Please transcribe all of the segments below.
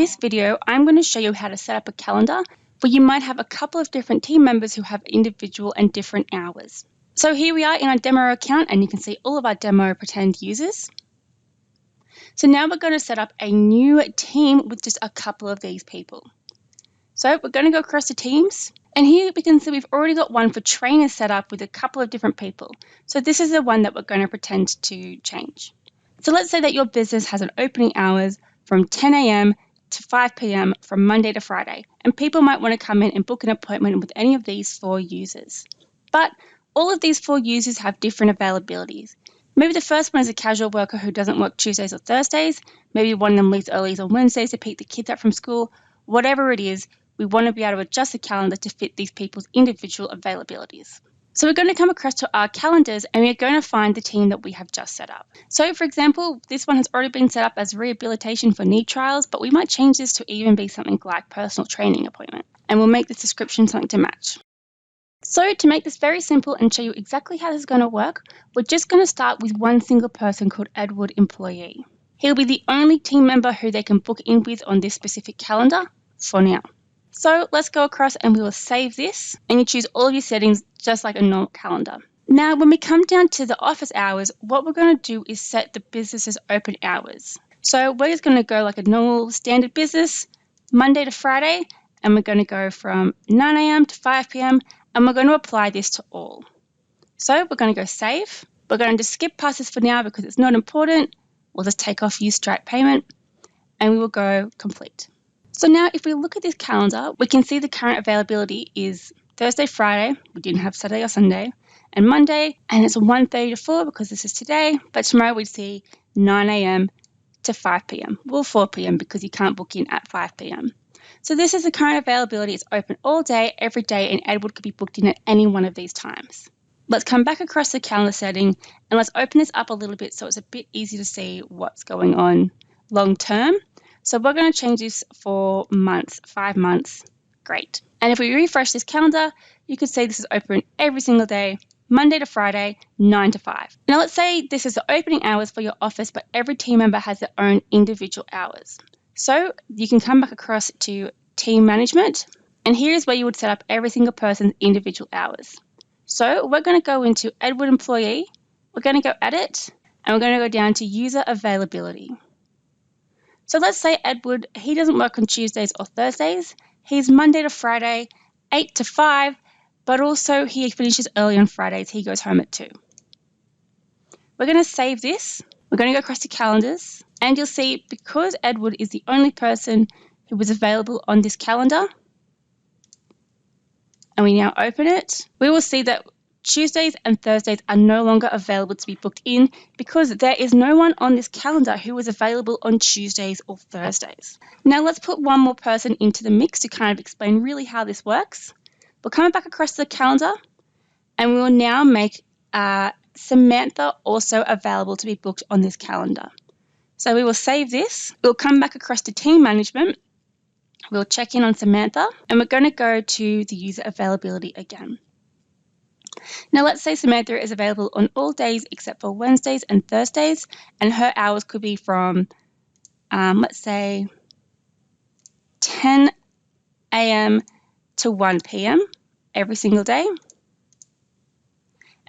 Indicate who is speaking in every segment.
Speaker 1: this video, I'm going to show you how to set up a calendar where you might have a couple of different team members who have individual and different hours. So here we are in our demo account, and you can see all of our demo pretend users. So now we're going to set up a new team with just a couple of these people. So we're going to go across to Teams, and here we can see we've already got one for trainers set up with a couple of different people. So this is the one that we're going to pretend to change. So let's say that your business has an opening hours from 10 a.m. to 5 p.m. from Monday to Friday, and people might want to come in and book an appointment with any of these 4 users. But all of these 4 users have different availabilities. Maybe the first one is a casual worker who doesn't work Tuesdays or Thursdays. Maybe one of them leaves early on Wednesdays to pick the kids up from school. Whatever it is, we want to be able to adjust the calendar to fit these people's individual availabilities. So we're going to come across to our calendars, and we're going to find the team that we have just set up. So for example, this one has already been set up as rehabilitation for knee trials, but we might change this to even be something like personal training appointment. And we'll make this description something to match. So to make this very simple and show you exactly how this is going to work, we're just going to start with one single person called Edward Employee. He'll be the only team member who they can book in with on this specific calendar for now. So let's go across and we will save this, and you choose all of your settings just like a normal calendar. Now, when we come down to the office hours, what we're going to do is set the business's open hours. So we're just going to go like a normal standard business, Monday to Friday, and we're going to go from 9 a.m. to 5 p.m. and we're going to apply this to all. So we're going to go save. We're going to just skip past this for now because it's not important. We'll just take off use Stripe payment, and we will go complete. So now if we look at this calendar, we can see the current availability is Thursday, Friday, we didn't have Saturday or Sunday, and Monday, and it's 1:30 to 4 because this is today, but tomorrow we'd see 9 a.m. to 5 p.m. Well, 4 p.m. because you can't book in at 5 p.m. So this is the current availability. It's open all day, every day, and Edward could be booked in at any one of these times. Let's come back across the calendar setting, and let's open this up a little bit so it's a bit easier to see what's going on long term. So we're going to change this for months, 5 months. Great. And if we refresh this calendar, you could see this is open every single day, Monday to Friday, 9 to 5. Now let's say this is the opening hours for your office, but every team member has their own individual hours. So you can come back across to team management, and here's where you would set up every single person's individual hours. So we're going to go into Edward Employee, we're going to go Edit, and we're going to go down to User Availability. So let's say Edward, he doesn't work on Tuesdays or Thursdays. He's Monday to Friday, 8 to 5, but also he finishes early on Fridays. He goes home at 2. We're going to save this. We're going to go across to calendars, and you'll see because Edward is the only person who was available on this calendar, and we now open it, we will see that Tuesdays and Thursdays are no longer available to be booked in because there is no one on this calendar who is available on Tuesdays or Thursdays. Now let's put one more person into the mix to kind of explain really how this works. We're coming back across the calendar, and we will now make Samantha also available to be booked on this calendar. So we will save this. We'll come back across to team management. We'll check in on Samantha, and we're going to go to the user availability again. Now let's say Samantha is available on all days except for Wednesdays and Thursdays, and her hours could be from, let's say, 10 a.m. to 1 p.m. every single day.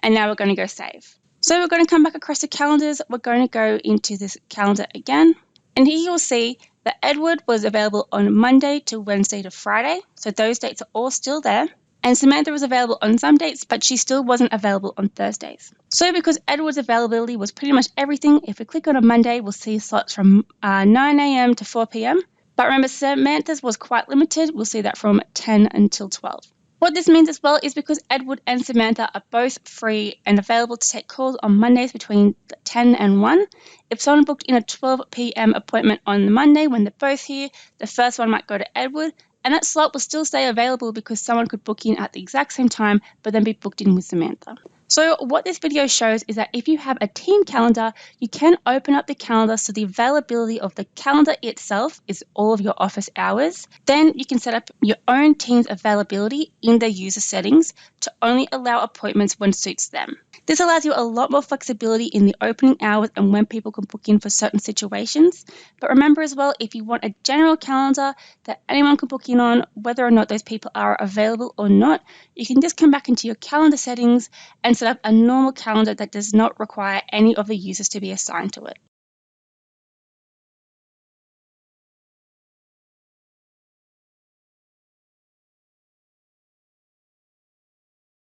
Speaker 1: And now we're going to go save. So we're going to come back across the calendars. We're going to go into this calendar again, and here you'll see that Edward was available on Monday to Wednesday to Friday. So those dates are all still there. And Samantha was available on some dates, but she still wasn't available on Thursdays. So because Edward's availability was pretty much everything, if we click on a Monday, we'll see slots from 9 a.m. to 4 p.m. But remember, Samantha's was quite limited. We'll see that from 10 until 12. What this means as well is because Edward and Samantha are both free and available to take calls on Mondays between 10 and 1. If someone booked in a 12 p.m. appointment on the Monday when they're both here, the first one might go to Edward, and that slot will still stay available because someone could book in at the exact same time but then be booked in with Samantha. So what this video shows is that if you have a team calendar, you can open up the calendar so the availability of the calendar itself is all of your office hours. Then you can set up your own team's availability in the user settings to only allow appointments when suits them. This allows you a lot more flexibility in the opening hours and when people can book in for certain situations. But remember as well, if you want a general calendar that anyone can book in on, whether or not those people are available or not, you can just come back into your calendar settings and set up a normal calendar that does not require any of the users to be assigned to it.